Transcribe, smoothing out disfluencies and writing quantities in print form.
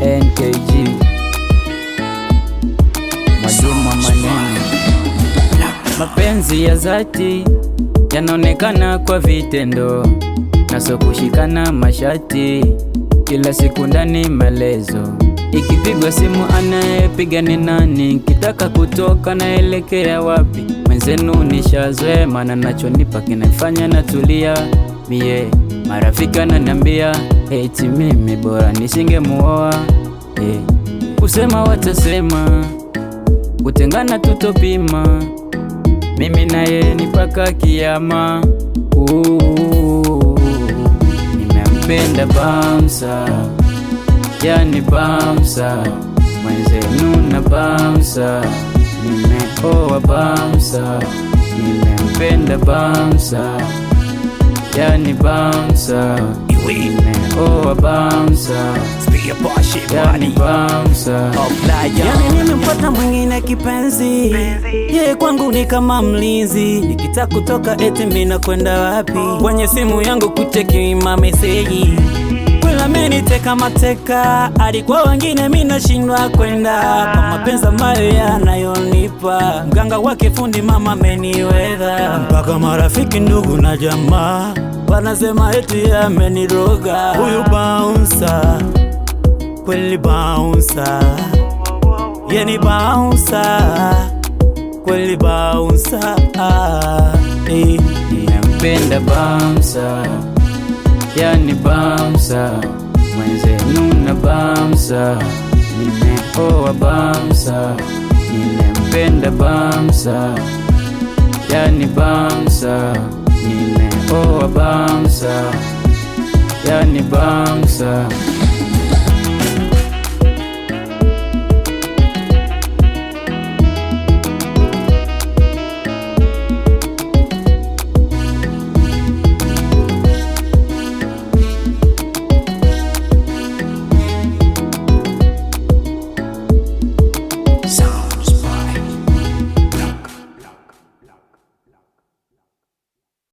NKG Mwajuma maneno. Mapenzi ya dhati yanaonekana kwa vitendo, na sio kushikana mashati kila siku ndani maelezo. Ikipigwa simu anayepiga ni nani? Kitaka kutoka naelekea wapi? Mwenzenu nishazoea, maana nachonipa kinafanya natulia. Mie marafiki ananiambia eti mimi bora nisingemuoa. Kusema watasema, kutengana tutopima, mimi naye ni paka kiyama. Nimempenda Bamsa, yani Bamsa, mwenzenu na Bamsa, nimeoa Bamsa. Nimempenda Bamsa, yani Bamsa, nimeoa Bamsa, yani Bamsa. Yani nimempata mwingine kipenzi, yeye kwangu ni kama mlinzi. Nikitaka kutoka eti mimi nakwenda wapi? Kwenye simu yangu kucheki mameseji, kwela meniteka mateka. Alikuwa wengine mimi nashindwa kwenda, kwa mapenzi ambayo yanayonipa. Mganga wake fundi mama ameniweza, mpaka marafiki ndugu na jamaa wanasema eti ameniroga. Huyu Bamsa kweli Bamsa, yani Bamsa kweli Bamsa. Nimempenda Bamsa, yani Bamsa, mwenzenu na Bamsa, nimeoa Bamsa. Nimempenda Bamsa, yani Bamsa, nimeoa Bamsa, yani Bamsa.